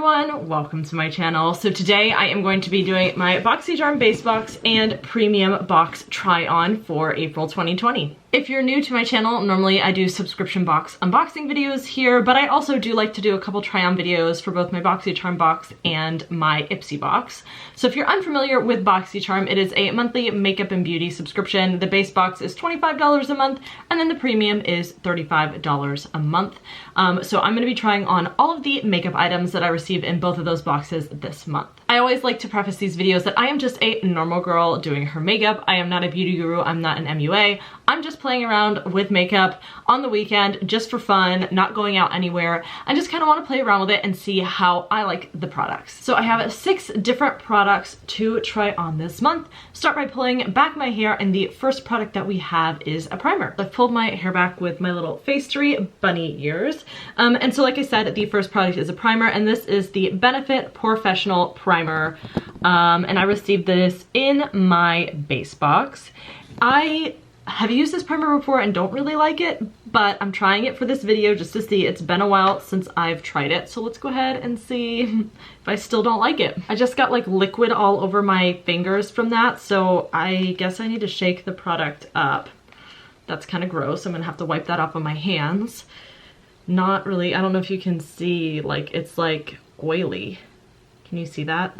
everyone, welcome to my channel. So today I am going to be doing my Boxycharm base box and premium box try on for April 2020. If you're new to my channel, normally I do subscription box unboxing videos here, but I also do like to do a couple try on videos for both my Boxycharm box and my Ipsy box. So if you're unfamiliar with Boxycharm, it is a monthly makeup and beauty subscription. The base box is $25 a month, and then the premium is $35 a month. So I'm gonna be trying on all of the makeup items that I receive in both of those boxes this month. I always like to preface these videos that I am just a normal girl doing her makeup. I am not a beauty guru, I'm not an MUA. I'm just playing around with makeup on the weekend just for fun, not going out anywhere. I just kind of want to play around with it and see how I like the products. So I have 6 different products to try on this month. Start by pulling back my hair, and the first product that we have is a primer. I've pulled my hair back with my little face tree bunny ears. And so like I said, the first product is a primer, and this is the Benefit Professional Primer. And I received this in my base box. I have used this primer before and don't really like it, but I'm trying it for this video just to see. It's been a while since I've tried it, so let's go ahead and see if I still don't like it. I just got like liquid all over my fingers from that, so I guess I need to shake the product up. That's kind of gross. I'm gonna have to wipe that off of my hands. Not really, I don't know if you can see, like it's like oily. Can you see that?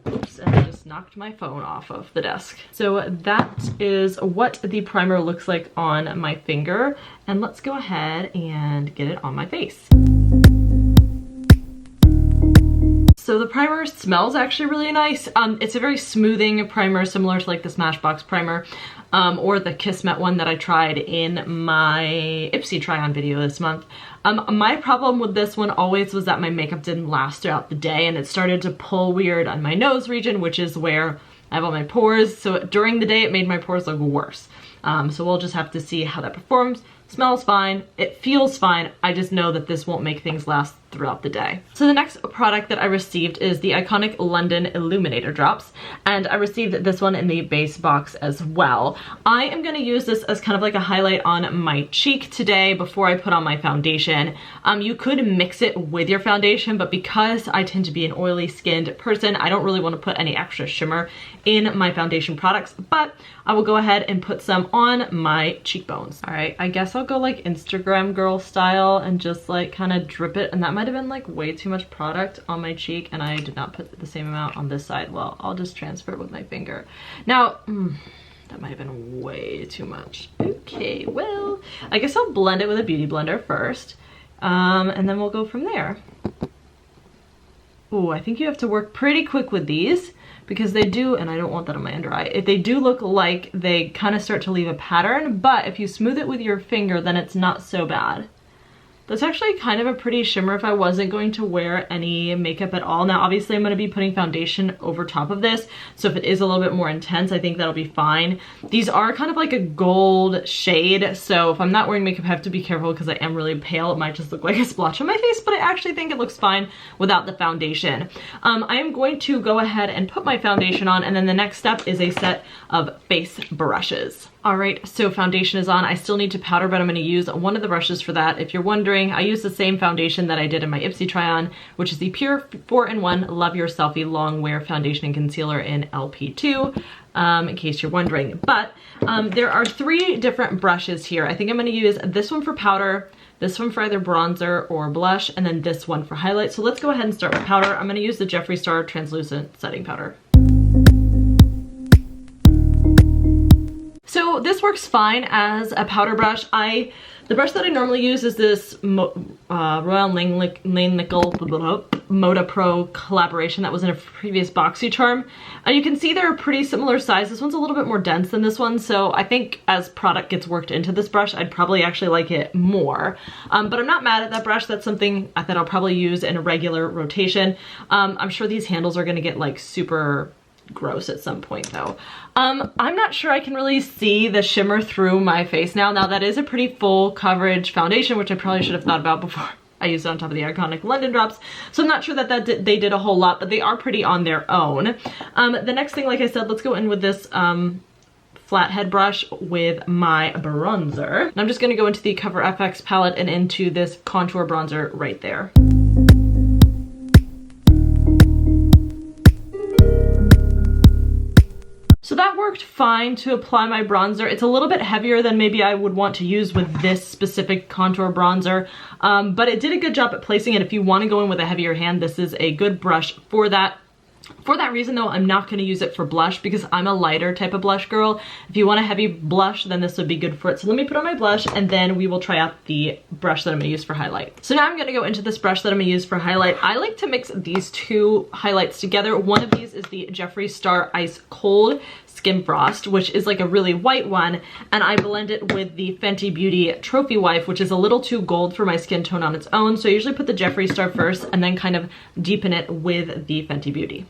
Oops, and I just knocked my phone off of the desk. So that is what the primer looks like on my finger. And let's go ahead and get it on my face. So the primer smells actually really nice. It's a very smoothing primer, similar to like the Smashbox primer or the Kismet one that I tried in my Ipsy try-on video this month. My problem with this one always was that my makeup didn't last throughout the day, and it started to pull weird on my nose region, which is where I have all my pores. So during the day, it made my pores look worse. So we'll just have to see how that performs. Smells fine, it feels fine. I just know that this won't make things last throughout the day. So the next product that I received is the iconic London Illuminator drops, and I received this one in the base box as well. I am going to use this as kind of like a highlight on my cheek today before I put on my foundation. You could mix it with your foundation, but because I tend to be an oily skinned person, I don't really want to put any extra shimmer in my foundation products, but I will go ahead and put some on my cheekbones. All right, I guess I'll go like Instagram girl style and just like kind of drip it, and that might have been like way too much product on my cheek, and I did not put the same amount on this side. Well, I'll just transfer it with my finger. Now, that might have been way too much. Okay, well, I guess I'll blend it with a beauty blender first, and then we'll go from there. Oh, I think you have to work pretty quick with these because they do, and I don't want that on my under eye, they do look like they kind of start to leave a pattern, but if you smooth it with your finger, then it's not so bad. That's actually kind of a pretty shimmer if I wasn't going to wear any makeup at all. Now, obviously I'm going to be putting foundation over top of this, so if it is a little bit more intense, I think that'll be fine. These are kind of like a gold shade, so if I'm not wearing makeup, I have to be careful because I am really pale. It might just look like a splotch on my face, but I actually think it looks fine without the foundation. I am going to go ahead and put my foundation on, and then the next step is a set of face brushes. All right, so foundation is on. I still need to powder, but I'm gonna use one of the brushes for that. If you're wondering, I use the same foundation that I did in my Ipsy try-on, which is the Pure 4-in-1 Love Your Selfie Long Wear Foundation and Concealer in LP2, in case you're wondering. But there are 3 different brushes here. I think I'm gonna use this one for powder, this one for either bronzer or blush, and then this one for highlight. So let's go ahead and start with powder. I'm gonna use the Jeffree Star Translucent Setting Powder. So this works fine as a powder brush. The brush that I normally use is this Royal Langnickel Moda Pro collaboration that was in a previous Boxycharm. You can see they're a pretty similar size. This one's a little bit more dense than this one, so I think as product gets worked into this brush, I'd probably actually like it more. But I'm not mad at that brush. That's something that I'll probably use in a regular rotation. I'm sure these handles are gonna get like super gross at some point though. I'm not sure I can really see the shimmer through my face now. Now that is a pretty full coverage foundation, which I probably should have thought about before I used it on top of the iconic London drops. So I'm not sure that they did a whole lot, but they are pretty on their own. The next thing, like I said, let's go in with this flathead brush with my bronzer. And I'm just gonna go into the Cover FX palette and into this contour bronzer right there. worked fine to apply my bronzer. It's a little bit heavier than maybe I would want to use with this specific contour bronzer, but it did a good job at placing it. If you want to go in with a heavier hand, this is a good brush for that. For that reason though, I'm not going to use it for blush because I'm a lighter type of blush girl. If you want a heavy blush, then this would be good for it. So let me put on my blush and then we will try out the brush that I'm going to use for highlight. So now I'm going to go into this brush that I'm going to use for highlight. I like to mix these two highlights together. One of these is the Jeffree Star Ice Cold Skin Frost, which is like a really white one, and I blend it with the Fenty Beauty Trophy Wife, which is a little too gold for my skin tone on its own. So I usually put the Jeffree Star first and then kind of deepen it with the Fenty Beauty.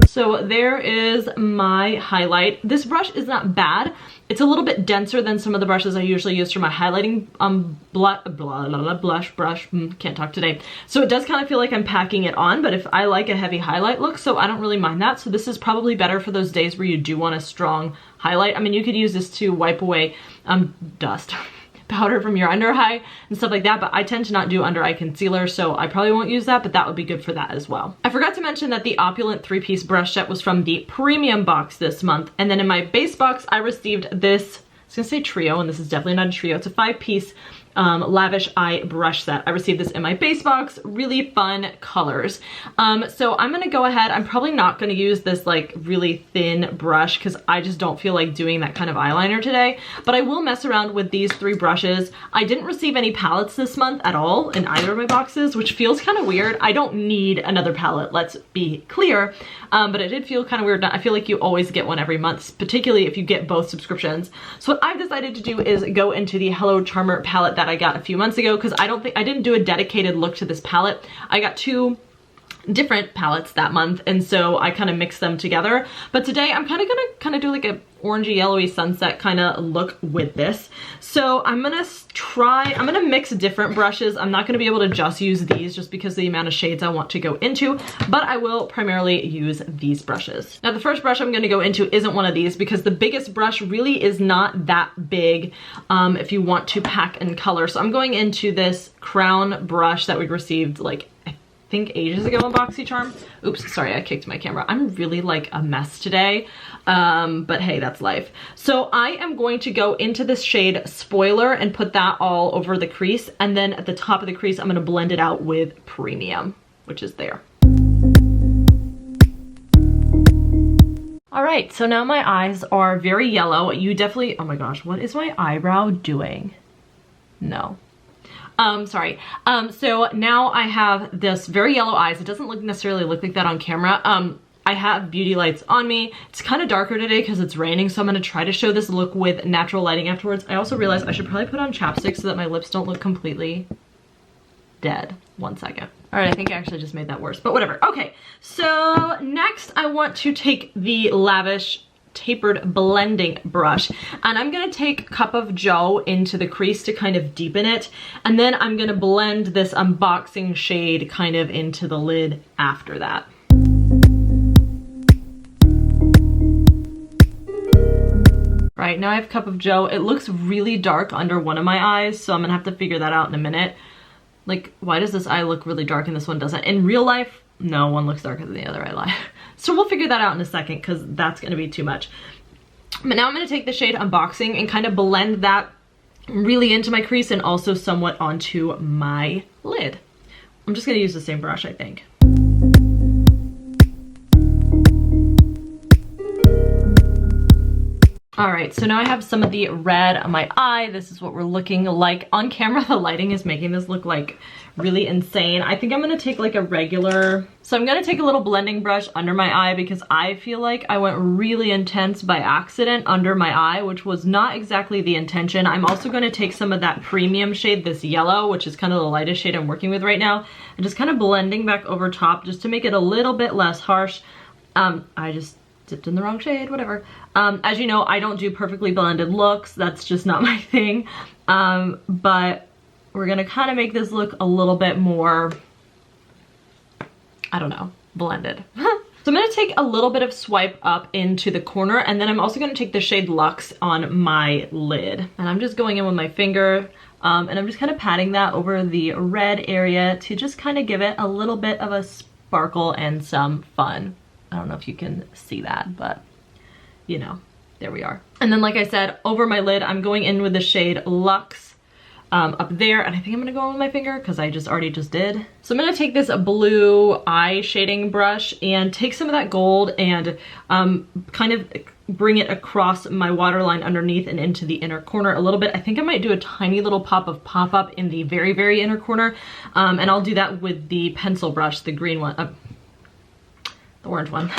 So there is my highlight. This brush is not bad. It's a little bit denser than some of the brushes I usually use for my highlighting blush brush. Can't talk today. So it does kind of feel like I'm packing it on, but if I like a heavy highlight look, so I don't really mind that. So this is probably better for those days where you do want a strong highlight. I mean, you could use this to wipe away dust. Powder from your under eye and stuff like that, but I tend to not do under eye concealer, so I probably won't use that, but that would be good for that as well. I forgot to mention that the Opulent 3-piece brush set was from the premium box this month, and then in my base box I received this, I was gonna say trio, and this is definitely not a trio, it's a 5-piece lavish eye brush set. I received this in my base box. Really fun colors. So I'm gonna go ahead, I'm probably not gonna use this like really thin brush because I just don't feel like doing that kind of eyeliner today, but I will mess around with these 3 brushes. I didn't receive any palettes this month at all in either of my boxes, which feels kind of weird. I don't need another palette, let's be clear, but it did feel kind of weird. I feel like you always get one every month, particularly if you get both subscriptions. So what I've decided to do is go into the Hello Charmer palette that I got a few months ago, because I didn't do a dedicated look to this palette. I got 2 different palettes that month, and so I kind of mixed them together. But today I'm kind of gonna do like a orangey yellowy sunset kind of look with this. So I'm gonna mix different brushes. I'm not gonna be able to just use these just because of the amount of shades I want to go into, but I will primarily use these brushes. Now the first brush I'm gonna go into isn't one of these because the biggest brush really is not that big if you want to pack and color. So I'm going into this crown brush that we received like I think ages ago on Boxycharm. Oops, sorry, I kicked my camera. I'm really like a mess today, but hey, that's life. So I am going to go into this shade Spoiler and put that all over the crease, and then at the top of the crease I'm going to blend it out with Premium, which is there. All right, so now my eyes are very yellow. You definitely, oh my gosh, what is my eyebrow doing? No. Sorry. So now I have this very yellow eyes. It doesn't necessarily look like that on camera. I have beauty lights on me. It's kind of darker today because it's raining, so I'm going to try to show this look with natural lighting afterwards. I also realized I should probably put on chapstick so that my lips don't look completely dead. 1 second. All right, I think I actually just made that worse, but whatever. Okay, so next I want to take the Lavish tapered blending brush, and I'm gonna take Cup of Joe into the crease to kind of deepen it, and then I'm gonna blend this unboxing shade kind of into the lid after that. Right, now I have Cup of Joe. It looks really dark under one of my eyes, so I'm gonna have to figure that out in a minute. Like, why does this eye look really dark and this one doesn't? In real life, no, one looks darker than the other, I lie. So we'll figure that out in a second because that's gonna be too much. But now I'm gonna take the shade Unboxing and kind of blend that really into my crease and also somewhat onto my lid. I'm just gonna use the same brush, I think. All right, so now I have some of the red on my eye. This is what we're looking like. On camera, the lighting is making this look like really insane. I think I'm gonna take like a regular, so I'm gonna take a little blending brush under my eye because I feel like I went really intense by accident under my eye, which was not exactly the intention. I'm also gonna take some of that Premium shade, this yellow, which is kind of the lightest shade I'm working with right now, and just kind of blending back over top just to make it a little bit less harsh. I just dipped in the wrong shade, whatever. As you know, I don't do perfectly blended looks. That's just not my thing. But we're gonna kind of make this look a little bit more, I don't know, blended. So I'm gonna take a little bit of swipe up into the corner, and then I'm also gonna take the shade Luxe on my lid. And I'm just going in with my finger, and I'm just kind of patting that over the red area to just kind of give it a little bit of a sparkle and some fun. I don't know if you can see that, but you know, there we are. And then like I said, over my lid, I'm going in with the shade Luxe up there, and I think I'm gonna go on with my finger because I already just did. So I'm gonna take this blue eye shading brush and take some of that gold and kind of bring it across my waterline underneath and into the inner corner a little bit. I think I might do a tiny little pop up in the very, very inner corner, and I'll do that with the pencil brush, the green one. The orange one.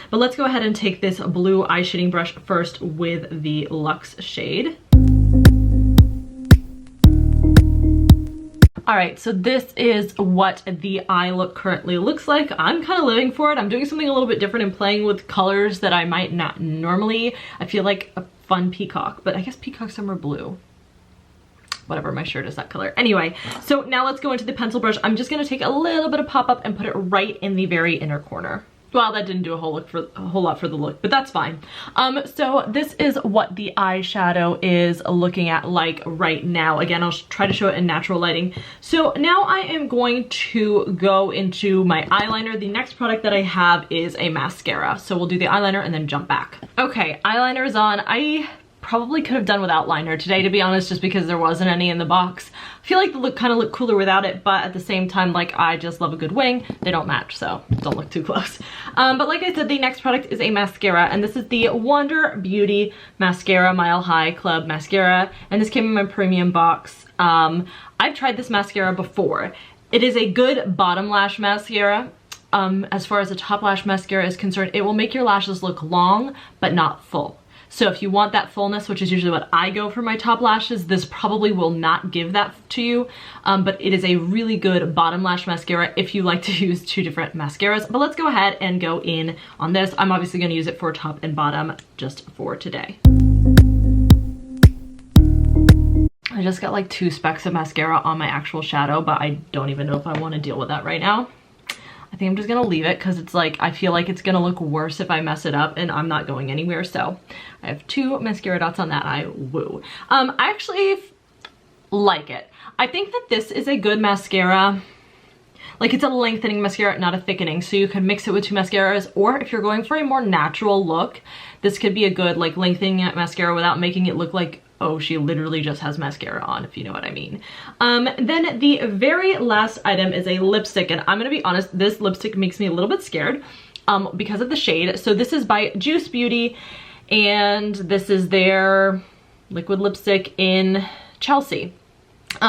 But let's go ahead and take this blue eye shading brush first with the Luxe shade. All right, so this is what the eye look currently looks like. I'm kind of living for it. I'm doing something a little bit different and playing with colors that I might not normally. I feel like a fun peacock, but I guess peacocks are more blue. Whatever, my shirt is that color. Anyway, so now let's go into the pencil brush. I'm just gonna take a little bit of pop up and put it right in the very inner corner. Well, that didn't do a whole lot for the look, but that's fine. So this is what the eyeshadow is looking at like right now. Again, I'll try to show it in natural lighting. So now I am going to go into my eyeliner. The next product that I have is a mascara. So we'll do the eyeliner and then jump back. Okay, eyeliner is on. I probably could have done without liner today, to be honest, just because there wasn't any in the box. I feel like the look kind of look cooler without it, but at the same time, like, I just love a good wing. They don't match, so don't look too close. But like I said, the next product is a mascara, and this is the Wonder Beauty Mascara Mile High Club Mascara, and this came in my premium box. I've tried this mascara before. It is a good bottom lash mascara. As far as the top lash mascara is concerned, it will make your lashes look long, but not full. So if you want that fullness, which is usually what I go for my top lashes, this probably will not give that to you. But it is a really good bottom lash mascara if you like to use two different mascaras. But let's go ahead and go in on this. I'm obviously going to use it for top and bottom just for today. I just got like 2 specks of mascara on my actual shadow, but I don't even know if I want to deal with that right now. I think I'm just gonna leave it because it's like, I feel like it's gonna look worse if I mess it up, and I'm not going anywhere. So I have 2 mascara dots on that eye. Woo. I actually like it. I think that this is a good mascara. Like, it's a lengthening mascara, not a thickening. So you can mix it with 2 mascaras, or if you're going for a more natural look, this could be a good like lengthening mascara without making it look like, oh, she literally just has mascara on, if you know what I mean. Then the very last item is a lipstick, and I'm gonna be honest, this lipstick makes me a little bit scared because of the shade. So this is by Juice Beauty, and this is their liquid lipstick in Chelsea,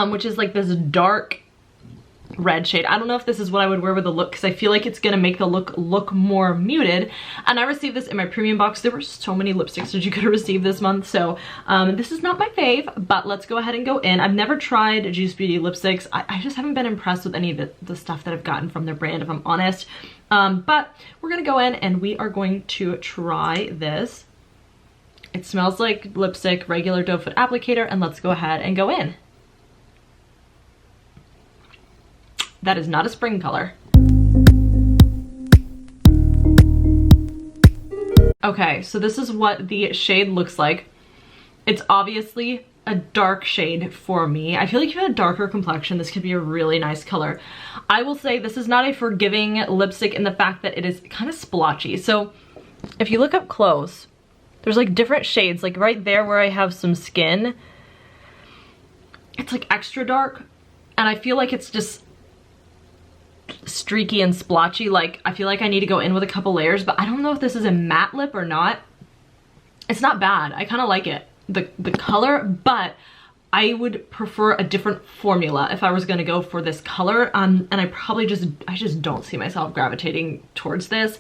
which is like this dark red shade. I don't know if this is what I would wear with the look because I feel like it's gonna make the look more muted. And I received this in my premium box. There were so many lipsticks that you could have received this month, so this is not my fave, but let's go ahead and go in. I've never tried Juice Beauty lipsticks. I just haven't been impressed with any of the stuff that I've gotten from their brand, if I'm honest. But we're gonna go in and we are going to try this. It smells like lipstick, regular doe foot applicator, and let's go ahead and go in. That is not a spring color. Okay, so this is what the shade looks like. It's obviously a dark shade for me. I feel like if you have a darker complexion, this could be a really nice color. I will say this is not a forgiving lipstick in the fact that it is kind of splotchy. So if you look up close, there's like different shades. Like right there where I have some skin, it's like extra dark. And I feel like it's just streaky and splotchy. Like, I feel like I need to go in with a couple layers, but I don't know if this is a matte lip or not. It's not bad. I kind of like it, the color, but I would prefer a different formula if I was going to go for this color. And I just don't see myself gravitating towards this.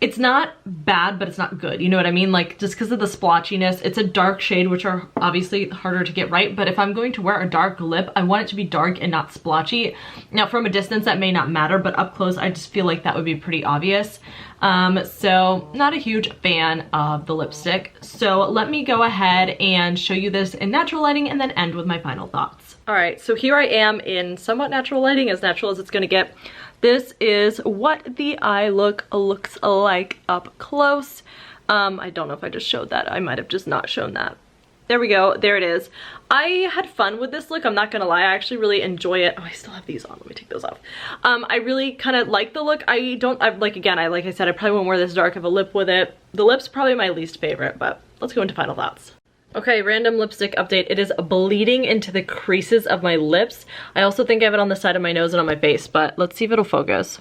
It's not bad, but it's not good. You know what I mean? Like, just because of the splotchiness, it's a dark shade, which are obviously harder to get right. But if I'm going to wear a dark lip, I want it to be dark and not splotchy. Now, from a distance, that may not matter, but up close, I just feel like that would be pretty obvious. So not a huge fan of the lipstick. So let me go ahead and show you this in natural lighting and then end with my final thoughts. All right, so here I am in somewhat natural lighting, as natural as it's gonna get. This is what the eye looks like up close. I don't know if I just showed that. I might have just not shown that. there we go. There it is. I had fun with this look. I'm not gonna lie. I actually really enjoy it. Oh, I still have these on. Let me take those off. I really kind of like the look. Like I said, I probably won't wear this dark of a lip with it. The lip's probably my least favorite, but let's go into final thoughts. Okay, random lipstick update. It is bleeding into the creases of my lips. I also think I have it on the side of my nose and on my face, but let's see if it'll focus.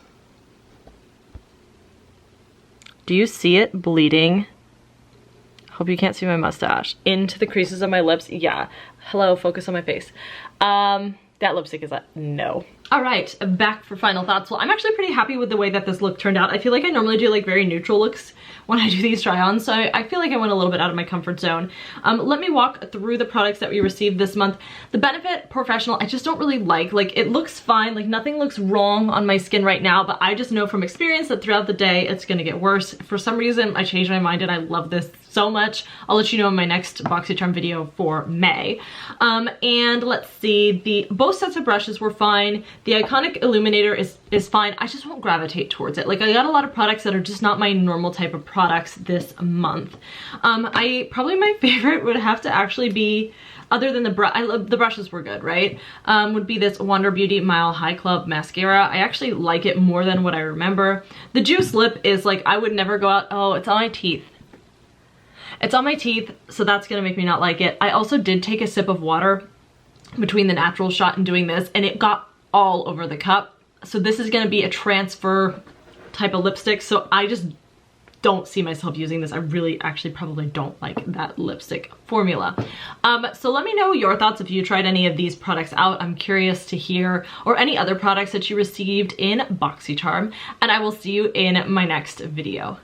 Do you see it bleeding? Hope you can't see my mustache. Into the creases of my lips. Yeah. Hello, focus on my face. That lipstick is a no. All right, back for final thoughts. Well, I'm actually pretty happy with the way that this look turned out. I feel like I normally do like very neutral looks when I do these try-ons, so I feel like I went a little bit out of my comfort zone. Let me walk through the products that we received this month. The Benefit Professional, I just don't really like. Like, it looks fine, like nothing looks wrong on my skin right now, but I just know from experience that throughout the day, it's gonna get worse. For some reason, I changed my mind and I love this so much. I'll let you know in my next Boxycharm video for May. And let's see, both sets of brushes were fine. The Iconic Illuminator is fine. I just won't gravitate towards it. Like, I got a lot of products that are just not my normal type of products this month. Probably my favorite would have to actually be, other than the brushes were good, right? Would be this Wander Beauty Mile High Club mascara. I actually like it more than what I remember. The Juice Lip is like, I would never go out, oh, it's on my teeth. It's on my teeth, so that's gonna make me not like it. I also did take a sip of water between the natural shot and doing this, and it got all over the cup. So this is gonna be a transfer type of lipstick, so I just don't see myself using this. I really actually probably don't like that lipstick formula. So let me know your thoughts if you tried any of these products out. I'm curious to hear, or any other products that you received in Boxycharm, and I will see you in my next video.